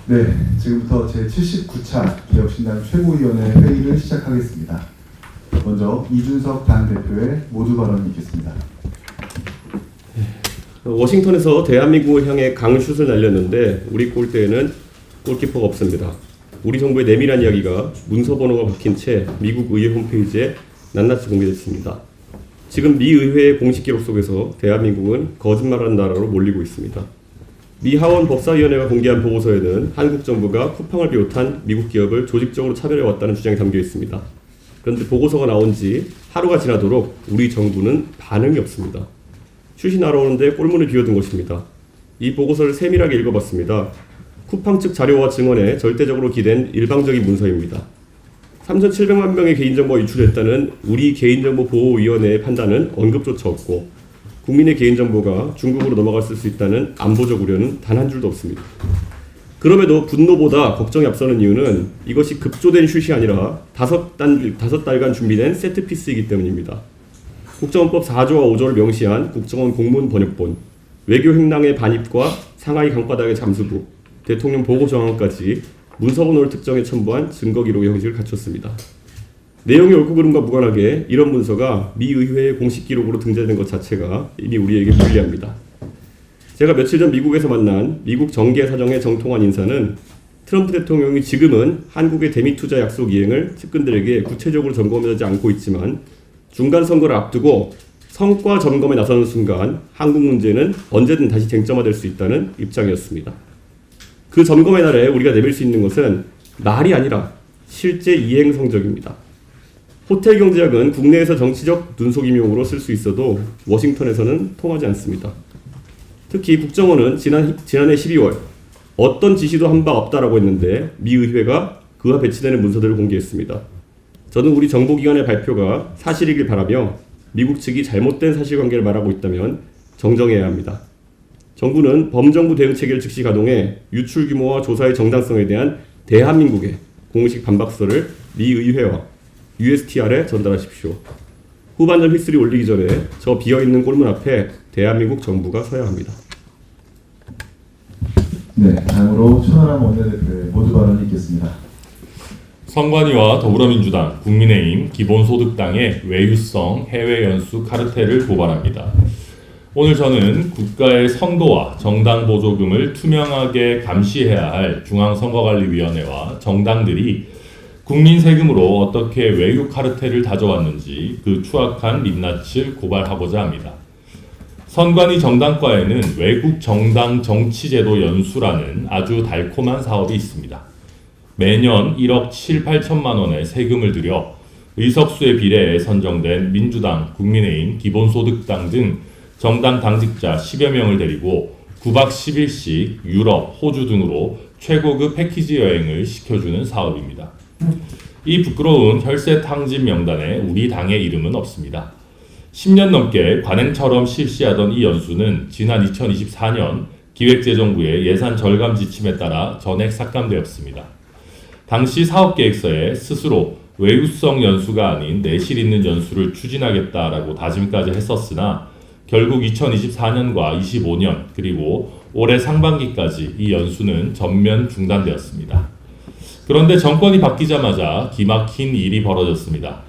네, 지금부터 제79차 기업신당 최고위원회 회의를 시작하겠습니다. 먼저 이준석 당대표의 모두 발언이 있겠습니다. 워싱턴에서 대한민국을 향해 강슛을 날렸는데 우리 골대에는 골키퍼가 없습니다. 우리 정부의 내밀한 이야기가 문서 번호가 박힌 채 미국 의회 홈페이지에 낱낱이 공개됐습니다. 지금 미 의회의 공식 기록 속에서 대한민국은 거짓말하는 나라로 몰리고 있습니다. 미 하원 법사위원회가 공개한 보고서에는 한국 정부가 쿠팡을 비롯한 미국 기업을 조직적으로 차별해왔다는 주장이 담겨 있습니다. 그런데 보고서가 나온 지 하루가 지나도록 우리 정부는 반응이 없습니다. 슛이 날아오는데 골문을 비워둔 것입니다. 이 보고서를 세밀하게 읽어봤습니다. 쿠팡 측 자료와 증언에 절대적으로 기댄 일방적인 문서입니다. 3,700만 명의 개인정보가 유출됐다는 우리 개인정보보호위원회의 판단은 언급조차 없고 국민의 개인정보가 중국으로 넘어갔을 수 있다는 안보적 우려는 단 한 줄도 없습니다. 그럼에도 분노보다 걱정이 앞서는 이유는 이것이 급조된 슛이 아니라 다섯 달간 준비된 세트피스이기 때문입니다. 국정원법 4조와 5조를 명시한 국정원 공문 번역본, 외교 행랑의 반입과 상하이 강바닥의 잠수부, 대통령 보고 정황까지 문서 번호를 특정해 첨부한 증거 기록의 형식을 갖췄습니다. 내용이 옳고 그름과 무관하게 이런 문서가 미 의회의 공식 기록으로 등재된 것 자체가 이미 우리에게 불리합니다. 제가 며칠 전 미국에서 만난 미국 정계사정의 정통한 인사는 트럼프 대통령이 지금은 한국의 대미 투자 약속 이행을 측근들에게 구체적으로 점검하지 않고 있지만 중간 선거를 앞두고 성과 점검에 나서는 순간 한국 문제는 언제든 다시 쟁점화될 수 있다는 입장이었습니다. 그 점검의 날에 우리가 내밀 수 있는 것은 말이 아니라 실제 이행 성적입니다. 호텔 경제학은 국내에서 정치적 눈속임용으로 쓸 수 있어도 워싱턴에서는 통하지 않습니다. 특히 국정원은 지난해 12월 어떤 지시도 한 바 없다라고 했는데 미 의회가 그와 배치되는 문서들을 공개했습니다. 저는 우리 정보기관의 발표가 사실이길 바라며 미국 측이 잘못된 사실관계를 말하고 있다면 정정해야 합니다. 정부는 범정부 대응체계를 즉시 가동해 유출 규모와 조사의 정당성에 대한 대한민국의 공식 반박서를 미 의회와 USTR에 전달하십시오. 후반전 휘슬이 올리기 전에 저 비어있는 골문 앞에 대한민국 정부가 서야 합니다. 네, 다음으로 천하람 원내대표의 모두 발언이 있겠습니다. 선관위와 더불어민주당, 국민의힘, 기본소득당의 외유성 해외 연수 카르텔을 고발합니다. 오늘 저는 국가의 선거와 정당 보조금을 투명하게 감시해야 할 중앙선거관리위원회와 정당들이 국민 세금으로 어떻게 외유 카르텔을 다져왔는지 그 추악한 민낯을 고발하고자 합니다. 선관위 정당과에는 외국 정당 정치제도 연수라는 아주 달콤한 사업이 있습니다. 매년 1억 7, 8천만 원의 세금을 들여 의석수에 비례해 선정된 민주당, 국민의힘, 기본소득당 등 정당 당직자 10여 명을 데리고 9박 10일씩 유럽, 호주 등으로 최고급 패키지 여행을 시켜주는 사업입니다. 이 부끄러운 혈세 탕진 명단에 우리 당의 이름은 없습니다. 10년 넘게 관행처럼 실시하던 이 연수는 지난 2024년 기획재정부의 예산 절감 지침에 따라 전액 삭감되었습니다. 당시 사업계획서에 스스로 외유성 연수가 아닌 내실 있는 연수를 추진하겠다라고 다짐까지 했었으나 결국 2024년과 25년 그리고 올해 상반기까지 이 연수는 전면 중단되었습니다. 그런데 정권이 바뀌자마자 기막힌 일이 벌어졌습니다.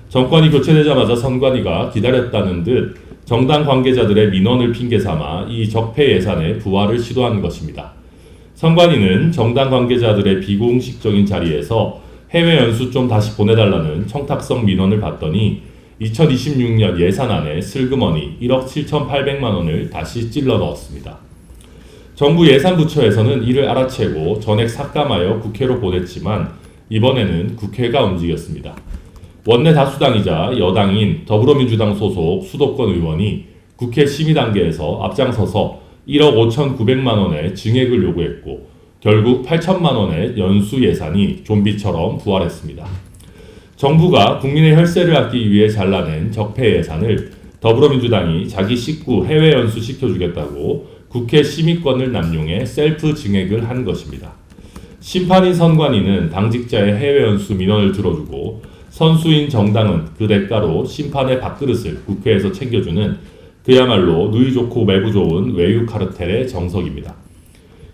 정권이 교체되자마자 선관위가 기다렸다는 듯 정당 관계자들의 민원을 핑계삼아 이 적폐 예산의 부활을 시도한 것입니다. 선관위는 정당 관계자들의 비공식적인 자리에서 해외 연수 좀 다시 보내달라는 청탁성 민원을 받더니 2026년 예산안에 슬그머니 1억 7,800만 원을 다시 찔러 넣었습니다. 정부 예산부처에서는 이를 알아채고 전액 삭감하여 국회로 보냈지만 이번에는 국회가 움직였습니다. 원내 다수당이자 여당인 더불어민주당 소속 수도권 의원이 국회 심의 단계에서 앞장서서 1억 5,900만 원의 증액을 요구했고 결국 8천만 원의 연수 예산이 좀비처럼 부활했습니다. 정부가 국민의 혈세를 아끼기 위해 잘라낸 적폐 예산을 더불어민주당이 자기 식구 해외 연수 시켜주겠다고 국회 심의권을 남용해 셀프 증액을 한 것입니다. 심판인 선관위는 당직자의 해외 연수 민원을 들어주고 선수인 정당은 그 대가로 심판의 밥그릇을 국회에서 챙겨주는 그야말로 누이 좋고 매부 좋은 외유 카르텔의 정석입니다.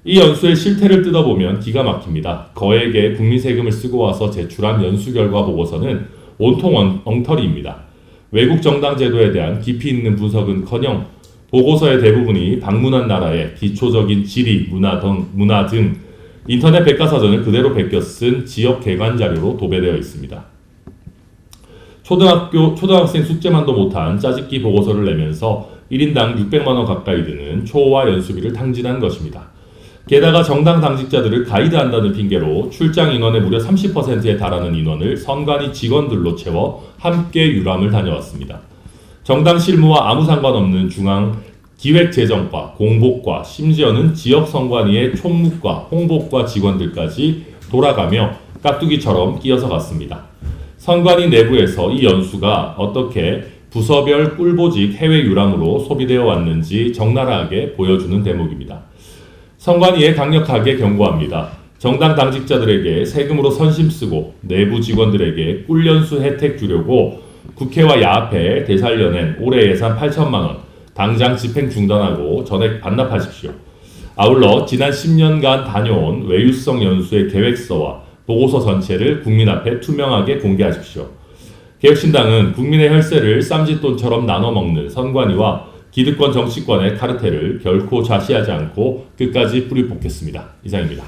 이 연수의 실태를 뜯어보면 기가 막힙니다. 거액의 국민 세금을 쓰고 와서 제출한 연수 결과 보고서는 온통 엉터리입니다. 외국 정당 제도에 대한 깊이 있는 분석은커녕 보고서의 대부분이 방문한 나라의 기초적인 지리, 문화 등 인터넷 백과사전을 그대로 베껴 쓴 지역 개관 자료로 도배되어 있습니다. 초등학생 숙제만도 못한 짜집기 보고서를 내면서 1인당 600만 원 가까이 드는 초호화 연수비를 탕진한 것입니다. 게다가 정당 당직자들을 가이드한다는 핑계로 출장 인원의 무려 30%에 달하는 인원을 선관위 직원들로 채워 함께 유람을 다녀왔습니다. 정당 실무와 아무 상관없는 중앙 기획재정과 공복과 심지어는 지역 선관위의 총무과 홍보과 직원들까지 돌아가며 깍두기처럼 끼어서 갔습니다. 선관위 내부에서 이 연수가 어떻게 부서별 꿀보직 해외 유람으로 소비되어 왔는지 적나라하게 보여주는 대목입니다. 선관위에 강력하게 경고합니다. 정당 당직자들에게 세금으로 선심 쓰고 내부 직원들에게 꿀연수 혜택 주려고 국회와 야합해 대살려낸 올해 예산 8천만 원 당장 집행 중단하고 전액 반납하십시오. 아울러 지난 10년간 다녀온 외유성 연수의 계획서와 보고서 전체를 국민 앞에 투명하게 공개하십시오. 개혁신당은 국민의 혈세를 쌈짓돈처럼 나눠먹는 선관위와 기득권 정치권의 카르텔을 결코 좌시하지 않고 끝까지 뿌리 뽑겠습니다. 이상입니다.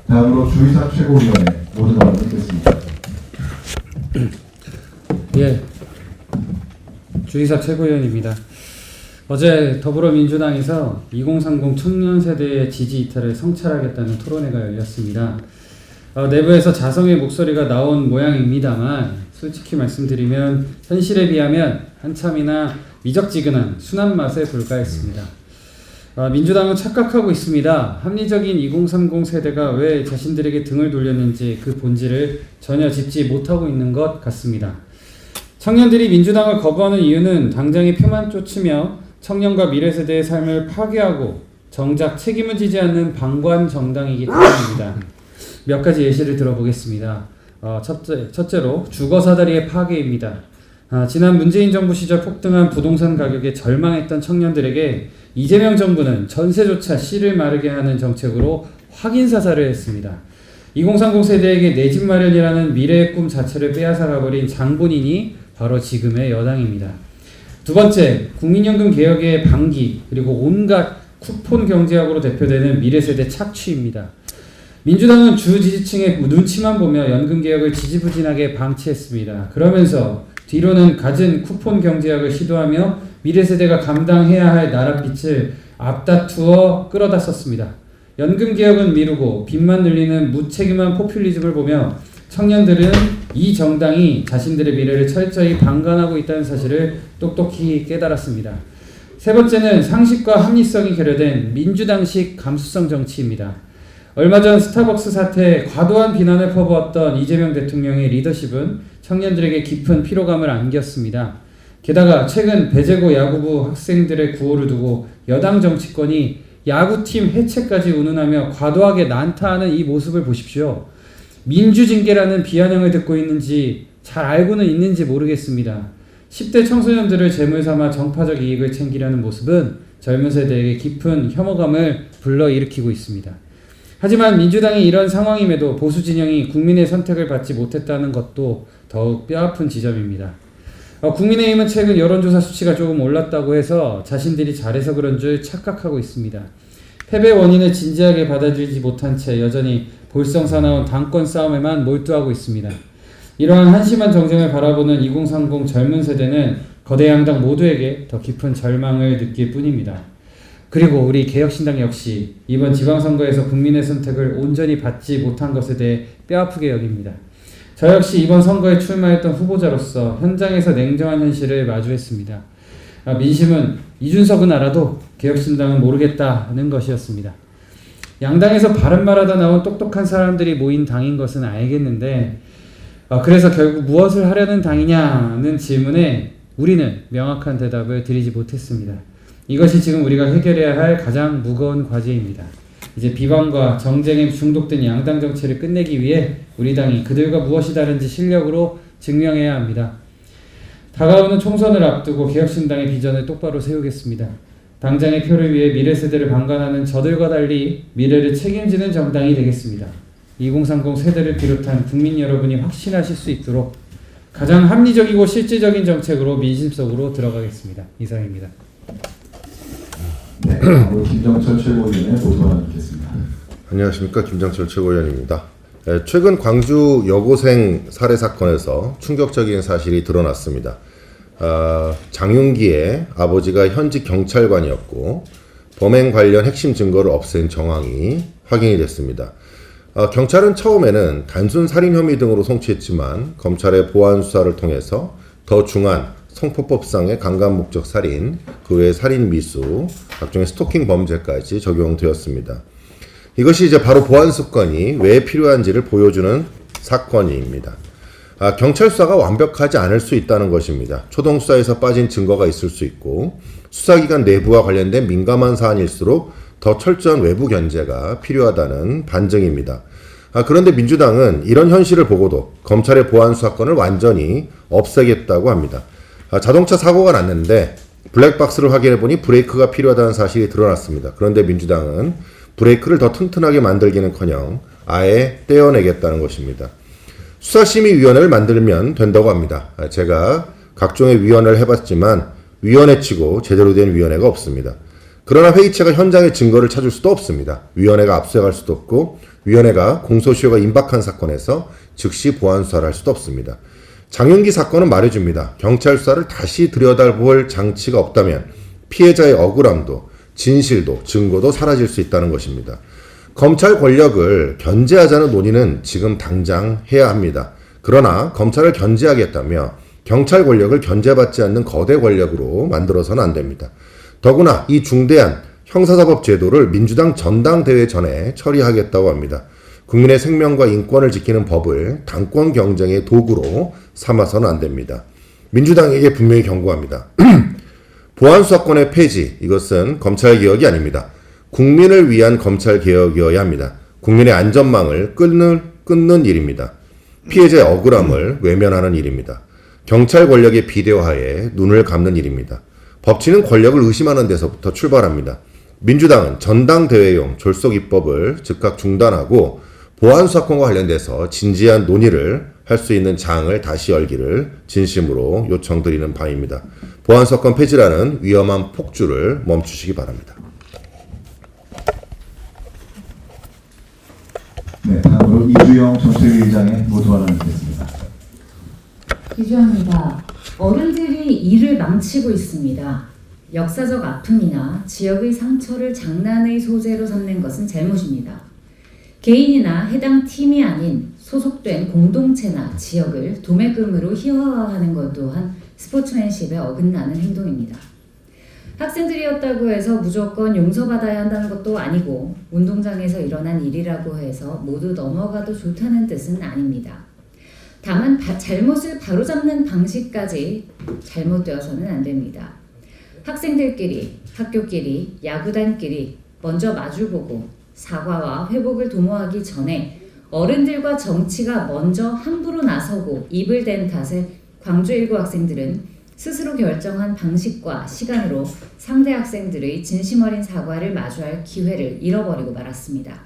다음으로 주의사 최고위원회 모두 발언 듣겠습니다. 예, 주의사 최고위원입니다. 어제 더불어민주당에서 2030 청년 세대의 지지 이탈을 성찰하겠다는 토론회가 열렸습니다. 내부에서 자성의 목소리가 나온 모양입니다만 솔직히 말씀드리면 현실에 비하면 한참이나 미적지근한 순한 맛에 불과했습니다. 민주당은 착각하고 있습니다. 합리적인 2030 세대가 왜 자신들에게 등을 돌렸는지 그 본질을 전혀 짚지 못하고 있는 것 같습니다. 청년들이 민주당을 거부하는 이유는 당장의 표만 쫓으며 청년과 미래세대의 삶을 파괴하고 정작 책임을 지지 않는 방관 정당이기 때문입니다. 몇 가지 예시를 들어보겠습니다. 첫째로 주거사다리의 파괴입니다. 지난 문재인 정부 시절 폭등한 부동산 가격에 절망했던 청년들에게 이재명 정부는 전세조차 씨를 마르게 하는 정책으로 확인사살을 했습니다. 2030 세대에게 내 집 마련이라는 미래의 꿈 자체를 빼앗아가버린 장본인이 바로 지금의 여당입니다. 두 번째, 국민연금 개혁의 방기 그리고 온갖 쿠폰 경제학으로 대표되는 미래세대 착취입니다. 민주당은 주 지지층의 눈치만 보며 연금개혁을 지지부진하게 방치했습니다. 그러면서 뒤로는 갖은 쿠폰 경제학을 시도하며 미래세대가 감당해야 할 나랏빛을 앞다투어 끌어다 썼습니다. 연금개혁은 미루고 빚만 늘리는 무책임한 포퓰리즘을 보며 청년들은 이 정당이 자신들의 미래를 철저히 방관하고 있다는 사실을 똑똑히 깨달았습니다. 세 번째는 상식과 합리성이 결여된 민주당식 감수성 정치입니다. 얼마 전 스타벅스 사태에 과도한 비난을 퍼부었던 이재명 대통령의 리더십은 청년들에게 깊은 피로감을 안겼습니다. 게다가 최근 배재고 야구부 학생들의 구호를 두고 여당 정치권이 야구팀 해체까지 운운하며 과도하게 난타하는 이 모습을 보십시오. 민주징계라는 비아냥을 듣고 있는지 잘 알고는 있는지 모르겠습니다. 10대 청소년들을 제물 삼아 정파적 이익을 챙기려는 모습은 젊은 세대에게 깊은 혐오감을 불러일으키고 있습니다. 하지만 민주당이 이런 상황임에도 보수 진영이 국민의 선택을 받지 못했다는 것도 더욱 뼈아픈 지점입니다. 국민의힘은 최근 여론조사 수치가 조금 올랐다고 해서 자신들이 잘해서 그런 줄 착각하고 있습니다. 패배 원인을 진지하게 받아들이지 못한 채 여전히 볼썽사나운 당권 싸움에만 몰두하고 있습니다. 이러한 한심한 정쟁을 바라보는 2030 젊은 세대는 거대 양당 모두에게 더 깊은 절망을 느낄 뿐입니다. 그리고 우리 개혁신당 역시 이번 지방선거에서 국민의 선택을 온전히 받지 못한 것에 대해 뼈아프게 여깁니다. 저 역시 이번 선거에 출마했던 후보자로서 현장에서 냉정한 현실을 마주했습니다. 민심은 이준석은 알아도 개혁신당은 모르겠다는 것이었습니다. 양당에서 바른 말하다 나온 똑똑한 사람들이 모인 당인 것은 알겠는데 그래서 결국 무엇을 하려는 당이냐는 질문에 우리는 명확한 대답을 드리지 못했습니다. 이것이 지금 우리가 해결해야 할 가장 무거운 과제입니다. 이제 비방과 정쟁에 중독된 양당 정치를 끝내기 위해 우리 당이 그들과 무엇이 다른지 실력으로 증명해야 합니다. 다가오는 총선을 앞두고 개혁신당의 비전을 똑바로 세우겠습니다. 당장의 표를 위해 미래 세대를 방관하는 저들과 달리 미래를 책임지는 정당이 되겠습니다. 2030 세대를 비롯한 국민 여러분이 확신하실 수 있도록 가장 합리적이고 실질적인 정책으로 민심 속으로 들어가겠습니다. 이상입니다. 네, 다음으로 김정철 최고위원의 모두 발언 듣겠습니다. 안녕하십니까, 김정철 최고위원입니다. 최근 광주 여고생 살해 사건에서 충격적인 사실이 드러났습니다. 장윤기의 아버지가 현직 경찰관이었고 범행 관련 핵심 증거를 없앤 정황이 확인이 됐습니다. 경찰은 처음에는 단순 살인 혐의 등으로 송치했지만 검찰의 보안 수사를 통해서 더 중한 성폭법상의 강간 목적 살인, 그 외 살인 미수, 각종의 스토킹 범죄까지 적용되었습니다. 이것이 이제 바로 보안 수권이 왜 필요한지를 보여주는 사건입니다. 경찰 수사가 완벽하지 않을 수 있다는 것입니다. 초동 수사에서 빠진 증거가 있을 수 있고 수사기관 내부와 관련된 민감한 사안일수록 더 철저한 외부 견제가 필요하다는 반증입니다. 그런데 민주당은 이런 현실을 보고도 검찰의 보안 수사권을 완전히 없애겠다고 합니다. 자동차 사고가 났는데 블랙박스를 확인해보니 브레이크가 필요하다는 사실이 드러났습니다. 그런데 민주당은 브레이크를 더 튼튼하게 만들기는커녕 아예 떼어내겠다는 것입니다. 수사심의위원회를 만들면 된다고 합니다. 제가 각종의 위원회를 해봤지만 위원회치고 제대로 된 위원회가 없습니다. 그러나 회의체가 현장의 증거를 찾을 수도 없습니다. 위원회가 압수해갈 수도 없고 위원회가 공소시효가 임박한 사건에서 즉시 보안 수사를 할 수도 없습니다. 장윤기 사건은 말해줍니다. 경찰 수사를 다시 들여다볼 장치가 없다면 피해자의 억울함도 진실도 증거도 사라질 수 있다는 것입니다. 검찰 권력을 견제하자는 논의는 지금 당장 해야 합니다. 그러나 검찰을 견제하겠다며 경찰 권력을 견제받지 않는 거대 권력으로 만들어서는 안 됩니다. 더구나 이 중대한 형사사법 제도를 민주당 전당대회 전에 처리하겠다고 합니다. 국민의 생명과 인권을 지키는 법을 당권 경쟁의 도구로 삼아서는 안 됩니다. 민주당에게 분명히 경고합니다. 보안수사권의 폐지, 이것은 검찰개혁이 아닙니다. 국민을 위한 검찰개혁이어야 합니다. 국민의 안전망을 끊는 일입니다. 피해자의 억울함을 외면하는 일입니다. 경찰 권력의 비대화에 눈을 감는 일입니다. 법치는 권력을 의심하는 데서부터 출발합니다. 민주당은 전당대회용 졸속 입법을 즉각 중단하고 보안수사권과 관련돼서 진지한 논의를 할 수 있는 장을 다시 열기를 진심으로 요청드리는 바입니다. 보안수사권 폐지라는 위험한 폭주를 멈추시기 바랍니다. 네, 다음으로 이주영 정책위의장의 모두 발언 듣겠습니다. 기조합니다. 어른들이 일을 망치고 있습니다. 역사적 아픔이나 지역의 상처를 장난의 소재로 삼는 것은 잘못입니다. 개인이나 해당 팀이 아닌 소속된 공동체나 지역을 도매금으로 희화화하는 것 또한 스포츠맨십에 어긋나는 행동입니다. 학생들이었다고 해서 무조건 용서받아야 한다는 것도 아니고 운동장에서 일어난 일이라고 해서 모두 넘어가도 좋다는 뜻은 아닙니다. 다만 잘못을 바로잡는 방식까지 잘못되어서는 안 됩니다. 학생들끼리, 학교끼리, 야구단끼리 먼저 마주보고 사과와 회복을 도모하기 전에 어른들과 정치가 먼저 함부로 나서고 입을 댄 탓에 광주 일고 학생들은 스스로 결정한 방식과 시간으로 상대 학생들의 진심 어린 사과를 마주할 기회를 잃어버리고 말았습니다.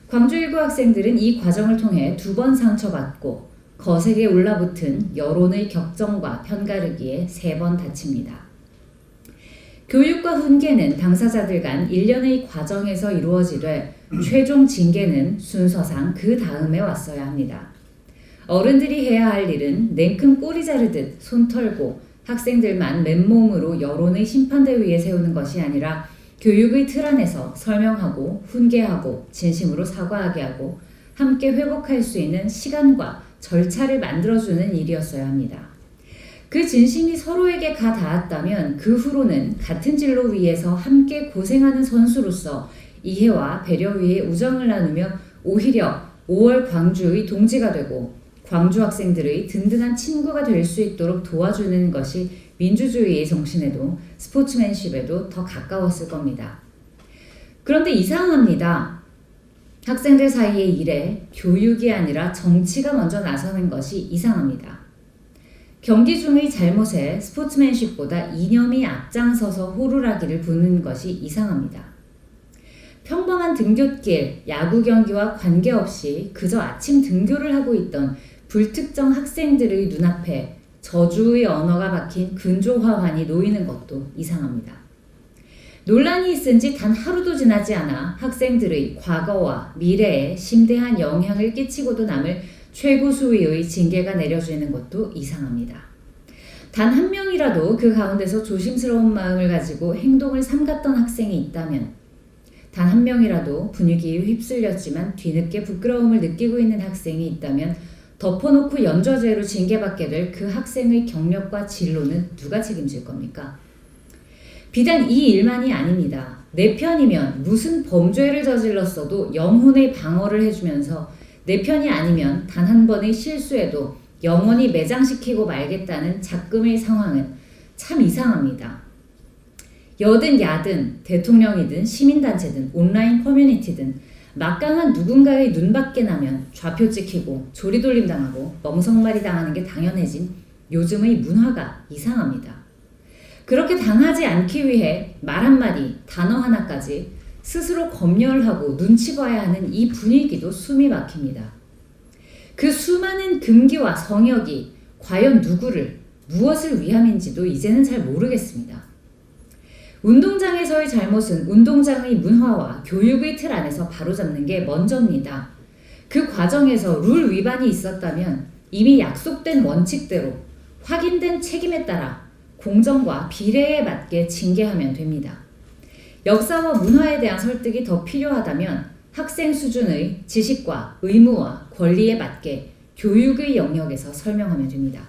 광주 일고 학생들은 이 과정을 통해 2번 상처받고 거세게 올라붙은 여론의 격정과 편가르기에 3번 다칩니다. 교육과 훈계는 당사자들 간 일련의 과정에서 이루어지되 최종 징계는 순서상 그 다음에 왔어야 합니다. 어른들이 해야 할 일은 냉큼 꼬리 자르듯 손 털고 학생들만 맨몸으로 여론의 심판대 위에 세우는 것이 아니라 교육의 틀 안에서 설명하고 훈계하고 진심으로 사과하게 하고 함께 회복할 수 있는 시간과 절차를 만들어주는 일이었어야 합니다. 그 진심이 서로에게 가 닿았다면 그 후로는 같은 진로 위에서 함께 고생하는 선수로서 이해와 배려 위에 우정을 나누며 오히려 5월 광주의 동지가 되고 광주 학생들의 든든한 친구가 될 수 있도록 도와주는 것이 민주주의의 정신에도 스포츠맨십에도 더 가까웠을 겁니다. 그런데 이상합니다. 학생들 사이의 일에 교육이 아니라 정치가 먼저 나서는 것이 이상합니다. 경기 중의 잘못에 스포츠맨십보다 이념이 앞장서서 호루라기를 부는 것이 이상합니다. 평범한 등굣길, 야구 경기와 관계없이 그저 아침 등교를 하고 있던 불특정 학생들의 눈앞에 저주의 언어가 박힌 근조화환이 놓이는 것도 이상합니다. 논란이 있은 지 단 하루도 지나지 않아 학생들의 과거와 미래에 심대한 영향을 끼치고도 남을 최고 수위의 징계가 내려지는 것도 이상합니다. 단 한 명이라도 그 가운데서 조심스러운 마음을 가지고 행동을 삼갔던 학생이 있다면, 단 한 명이라도 분위기에 휩쓸렸지만 뒤늦게 부끄러움을 느끼고 있는 학생이 있다면 덮어놓고 연좌제로 징계받게 될 그 학생의 경력과 진로는 누가 책임질 겁니까? 비단 이 일만이 아닙니다. 내 편이면 무슨 범죄를 저질렀어도 영혼의 방어를 해주면서 내 편이 아니면 단 한 번의 실수에도 영원히 매장시키고 말겠다는 작금의 상황은 참 이상합니다. 여든 야든 대통령이든 시민단체든 온라인 커뮤니티든 막강한 누군가의 눈밖에 나면 좌표 찍히고 조리돌림 당하고 멍석말이 당하는 게 당연해진 요즘의 문화가 이상합니다. 그렇게 당하지 않기 위해 말 한마디, 단어 하나까지 스스로 검열하고 눈치 봐야 하는 이 분위기도 숨이 막힙니다. 그 수많은 금기와 성역이 과연 누구를, 무엇을 위함인지도 이제는 잘 모르겠습니다. 운동장에서의 잘못은 운동장의 문화와 교육의 틀 안에서 바로잡는 게 먼저입니다. 그 과정에서 룰 위반이 있었다면 이미 약속된 원칙대로 확인된 책임에 따라 공정과 비례에 맞게 징계하면 됩니다. 역사와 문화에 대한 설득이 더 필요하다면 학생 수준의 지식과 의무와 권리에 맞게 교육의 영역에서 설명하면 됩니다.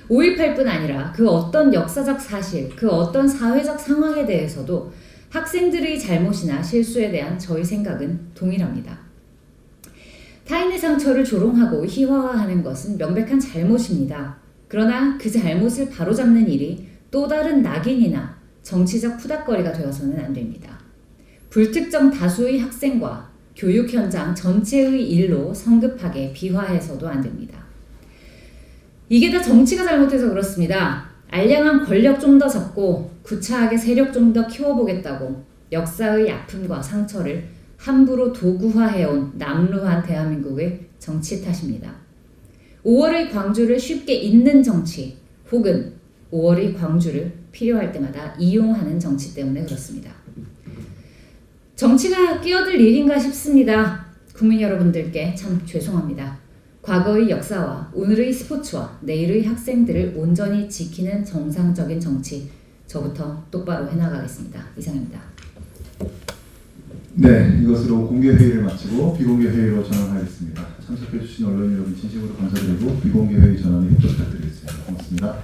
5.18뿐 아니라 그 어떤 역사적 사실, 그 어떤 사회적 상황에 대해서도 학생들의 잘못이나 실수에 대한 저희 생각은 동일합니다. 타인의 상처를 조롱하고 희화화하는 것은 명백한 잘못입니다. 그러나 그 잘못을 바로잡는 일이 또 다른 낙인이나 정치적 푸닥거리가 되어서는 안 됩니다. 불특정 다수의 학생과 교육 현장 전체의 일로 성급하게 비화해서도 안 됩니다. 이게 다 정치가 잘못해서 그렇습니다. 알량한 권력 좀 더 잡고 구차하게 세력 좀 더 키워보겠다고 역사의 아픔과 상처를 함부로 도구화해온 남루한 대한민국의 정치 탓입니다. 5월의 광주를 쉽게 잊는 정치, 혹은 5월의 광주를 필요할 때마다 이용하는 정치 때문에 그렇습니다. 정치가 끼어들 일인가 싶습니다. 국민 여러분들께 참 죄송합니다. 과거의 역사와 오늘의 스포츠와 내일의 학생들을 온전히 지키는 정상적인 정치, 저부터 똑바로 해나가겠습니다. 이상입니다. 네, 이것으로 공개 회의를 마치고 비공개 회의로 전환하겠습니다. 참석해주신 언론 여러분 진심으로 감사드리고 비공개 회의 전환에 협조 부탁드리겠습니다. 고맙습니다.